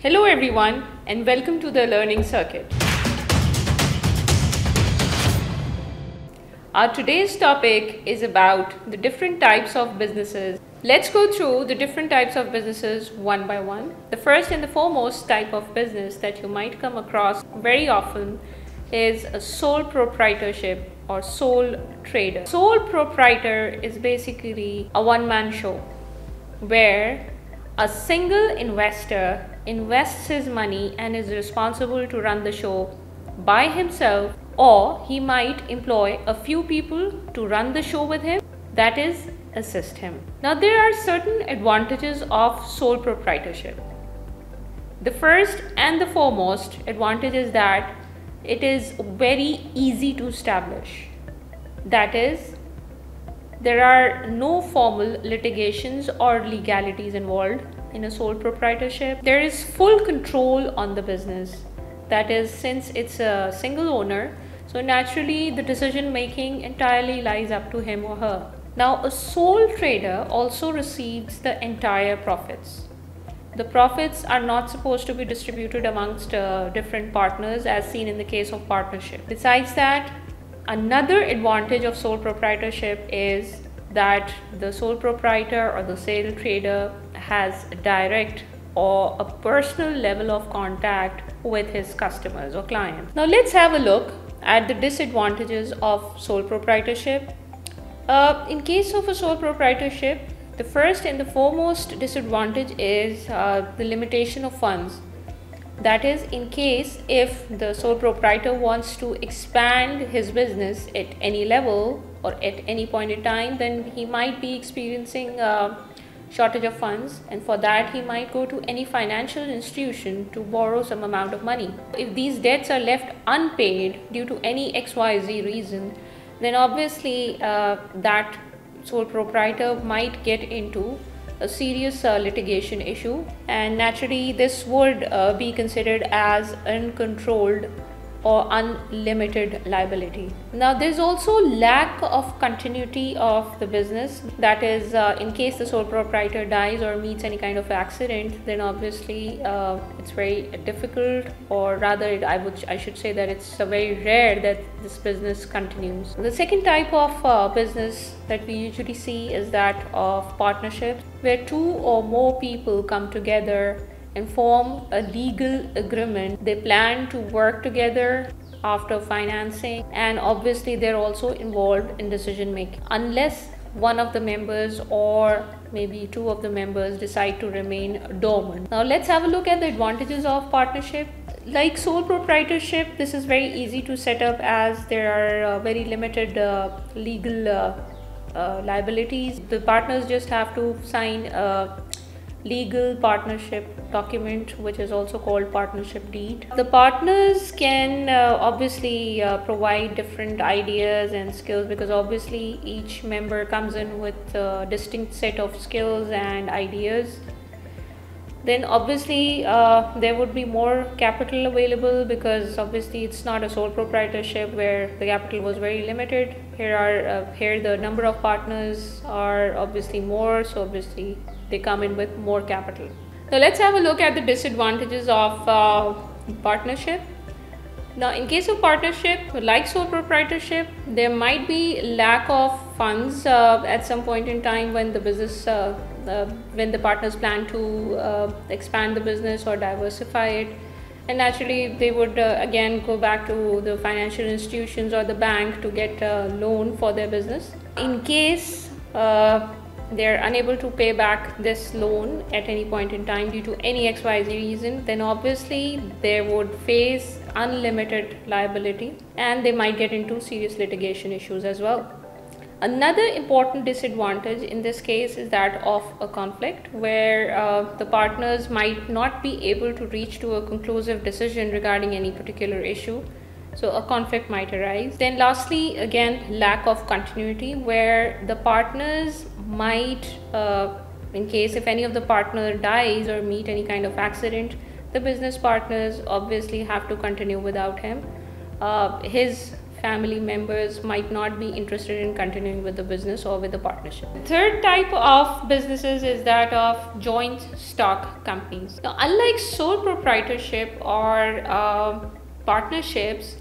Hello everyone and welcome to the learning circuit. Our today's topic is about the different types of businesses. Let's go through the different types of businesses one by one. The first and the foremost type of business that you might come across very often is a sole proprietorship or sole trader. Sole proprietor is basically a one-man show where a single investor invests his money and is responsible to run the show by himself, or he might employ a few people to run the show with him, that is, assist him. Now, there are certain advantages of sole proprietorship. The first and the foremost advantage is that it is very easy to establish. That is, there are no formal litigations or legalities involved in a sole proprietorship. There is full control on the business. That is, since it's a single owner, so naturally the decision making entirely lies up to him or her. Now, a sole trader also receives the entire profits. The profits are not supposed to be distributed amongst different partners as seen in the case of partnership. Besides that, another advantage of sole proprietorship is that the sole proprietor or the sole trader has a direct or a personal level of contact with his customers or clients. Now let's have a look at the disadvantages of sole proprietorship. In case of a sole proprietorship, the first and the foremost disadvantage is the limitation of funds. That is, in case if the sole proprietor wants to expand his business at any level or at any point in time, then he might be experiencing a shortage of funds, and for that he might go to any financial institution to borrow some amount of money. If these debts are left unpaid due to any XYZ reason, then obviously that sole proprietor might get into a serious litigation issue, and naturally this would be considered as uncontrolled or unlimited liability. Now, there's also lack of continuity of the business. That is, in case the sole proprietor dies or meets any kind of accident, then obviously it's very difficult, or rather I should say that it's very rare that this business continues. The second type of business that we usually see is that of partnership, where two or more people come together and form a legal agreement. They plan to work together after financing, and obviously they're also involved in decision making, unless one of the members or maybe two of the members decide to remain dormant. Now let's have a look at the advantages of partnership. Like sole proprietorship, this is very easy to set up as there are very limited legal liabilities. The partners just have to sign a legal partnership document, which is also called partnership deed. The partners can obviously provide different ideas and skills, because obviously each member comes in with a distinct set of skills and ideas. Then obviously there would be more capital available, because obviously it's not a sole proprietorship where the capital was very limited. Here the number of partners are obviously more, so obviously they come in with more capital. Now let's have a look at the disadvantages of partnership. Now, in case of partnership, like sole proprietorship, there might be lack of funds at some point in time when the business, when the partners plan to expand the business or diversify it, and naturally they would again go back to the financial institutions or the bank to get a loan for their business. In case they're unable to pay back this loan at any point in time due to any XYZ reason, then obviously they would face unlimited liability and they might get into serious litigation issues as well. Another important disadvantage in this case is that of a conflict, where the partners might not be able to reach to a conclusive decision regarding any particular issue. So a conflict might arise. Then lastly, again, lack of continuity, where the partners might, in case if any of the partner dies or meet any kind of accident, the business partners obviously have to continue without him. His family members might not be interested in continuing with the business or with the partnership. The third type of businesses is that of joint stock companies. Now, unlike sole proprietorship or partnerships,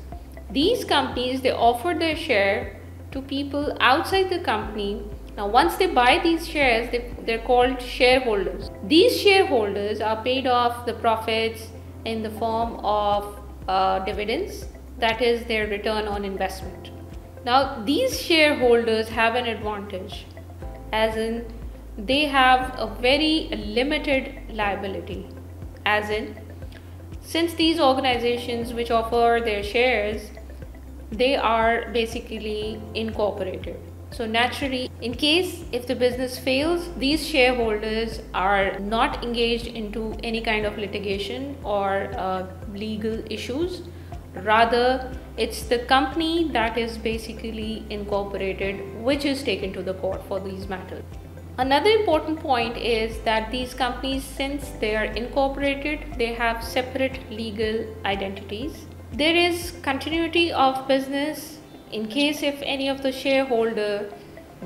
these companies, they offer their share to people outside the company. Now, once they buy these shares, they're called shareholders. These shareholders are paid off the profits in the form of dividends, that is their return on investment. Now, these shareholders have an advantage, as in they have a very limited liability, as in since these organizations which offer their shares, they are basically incorporated. So naturally, in case if the business fails, these shareholders are not engaged into any kind of litigation or legal issues. Rather, it's the company that is basically incorporated which is taken to the court for these matters. Another important point is that these companies, since they are incorporated, they have separate legal identities. There is continuity of business. In case if any of the shareholder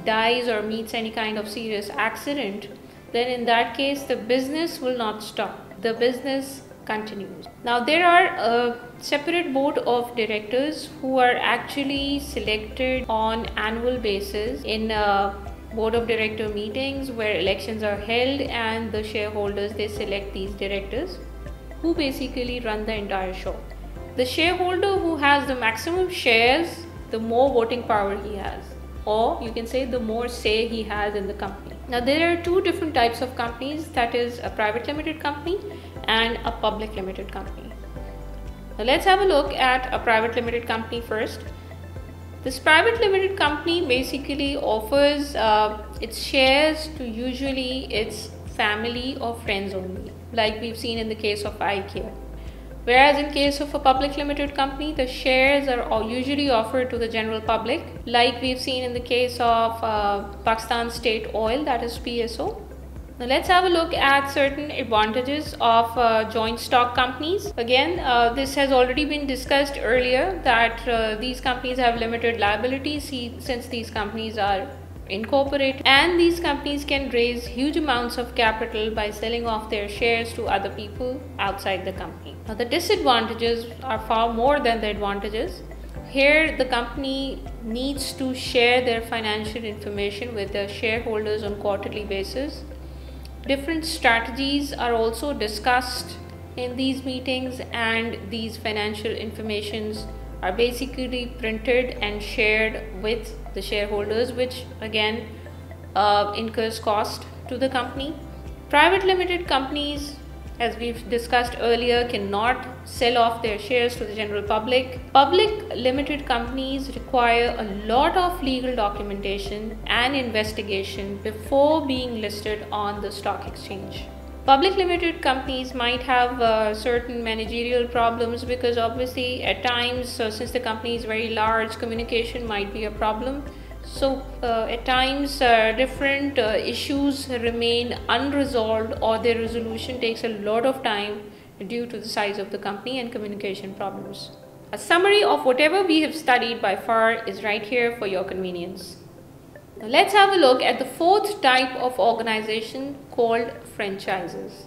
dies or meets any kind of serious accident, then in that case the business will not stop. The business continues. Now, there are a separate board of directors who are actually selected on annual basis in board of director meetings where elections are held, and the shareholders, they select these directors who basically run the entire show. The shareholder who has the maximum shares, the more voting power he has, or you can say the more say he has in the company. Now, there are two different types of companies, that is a private limited company and a public limited company. Now, let's have a look at a private limited company first. This private limited company basically offers its shares to usually its family or friends only, like we've seen in the case of IKEA. Whereas in case of a public limited company, the shares are usually offered to the general public, like we've seen in the case of Pakistan State Oil, that is PSO. Now, let's have a look at certain advantages of joint stock companies. Again, this has already been discussed earlier, that these companies have limited liabilities since these companies are incorporated, and these companies can raise huge amounts of capital by selling off their shares to other people outside the company. Now, the disadvantages are far more than the advantages. Here, the company needs to share their financial information with the shareholders on quarterly basis. Different strategies are also discussed in these meetings, and these financial informations are basically printed and shared with the shareholders, which again incurs cost to the company. Private limited companies, as we've discussed earlier, cannot sell off their shares to the general public. Public limited companies require a lot of legal documentation and investigation before being listed on the stock exchange. Public limited companies might have certain managerial problems, because obviously at times, since the company is very large, communication might be a problem. So at times different issues remain unresolved, or their resolution takes a lot of time due to the size of the company and communication problems. A summary of whatever we have studied by far is right here for your convenience. Now, let's have a look at the fourth type of organization called franchises.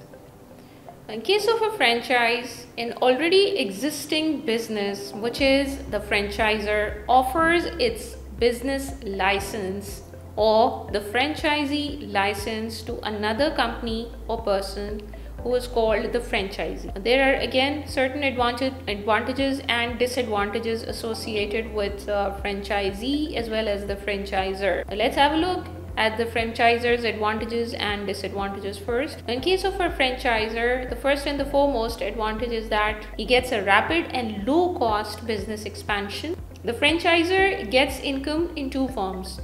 In case of a franchise, an already existing business, which is the franchisor, offers its business license or the franchisee license to another company or person who is called the franchisee. There are again certain advantages and disadvantages associated with franchisee as well as the franchisor. Let's have a look at the franchisor's advantages and disadvantages first. In case of a franchisor, the first and the foremost advantage is that he gets a rapid and low cost business expansion. The franchisor gets income in two forms.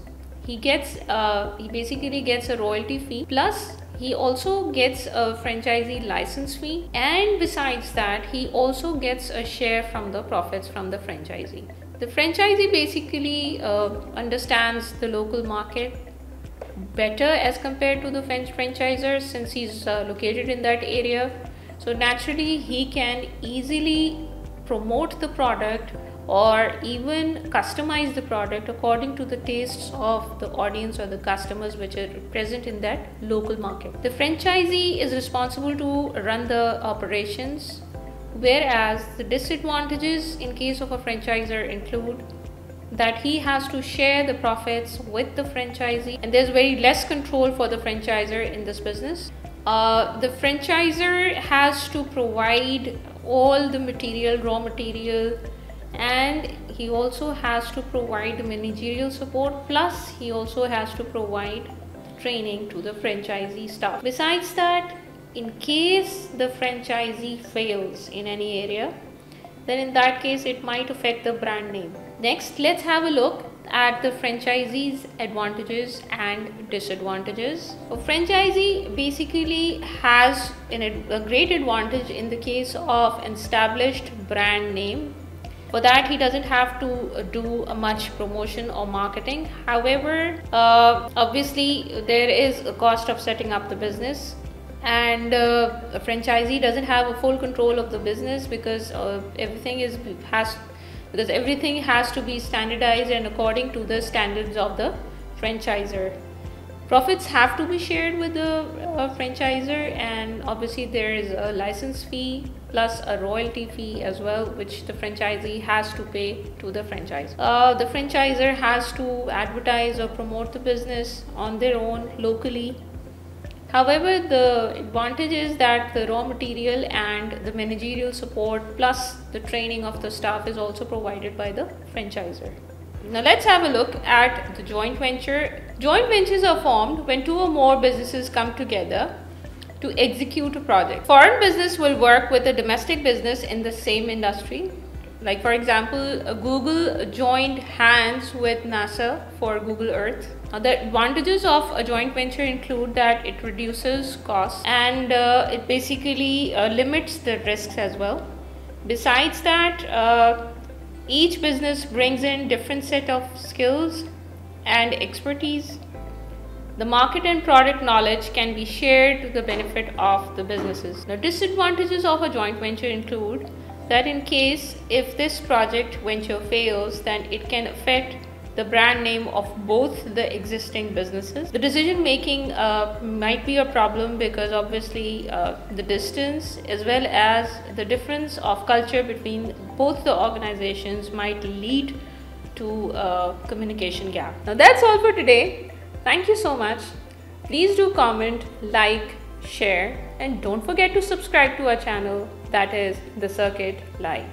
He basically gets a royalty fee, plus he also gets a franchisee license fee, and besides that he also gets a share from the profits from the franchisee. The franchisee basically understands the local market better as compared to the franchisor, since he's located in that area. So naturally he can easily promote the product or even customize the product according to the tastes of the audience or the customers which are present in that local market. The franchisee is responsible to run the operations, whereas the disadvantages in case of a franchisor include that he has to share the profits with the franchisee, and there's very less control for the franchisor in this business. The franchisor has to provide all the material, raw material, and he also has to provide the managerial support, plus he also has to provide training to the franchisee staff. Besides that, in case the franchisee fails in any area, then in that case it might affect the brand name. Next, let's have a look at the franchisee's advantages and disadvantages. A franchisee basically has a great advantage in the case of an established brand name. For that, he doesn't have to do much promotion or marketing. However, obviously there is a cost of setting up the business, and a franchisee doesn't have a full control of the business because everything has to be standardized and according to the standards of the franchisor. Profits have to be shared with the franchisor, and obviously there is a license fee plus a royalty fee as well, which the franchisee has to pay to the franchise. The franchisor has to advertise or promote the business on their own locally. However, the advantage is that the raw material and the managerial support plus the training of the staff is also provided by the franchisor. Now let's have a look at the joint venture. Joint ventures are formed when two or more businesses come together to execute a project. Foreign business will work with a domestic business in the same industry. Like for example, Google joined hands with NASA for Google Earth. Now, the advantages of a joint venture include that it reduces costs and it basically limits the risks as well. Besides that, each business brings in different set of skills and expertise. The market and product knowledge can be shared to the benefit of the businesses. The disadvantages of a joint venture include that in case if this project venture fails, then it can affect the brand name of both the existing businesses. The decision making might be a problem because obviously the distance as well as the difference of culture between both the organizations might lead to a communication gap. Now that's all for today. Thank you so much. Please do comment, like, share, and don't forget to subscribe to our channel, that is The Circuit Live.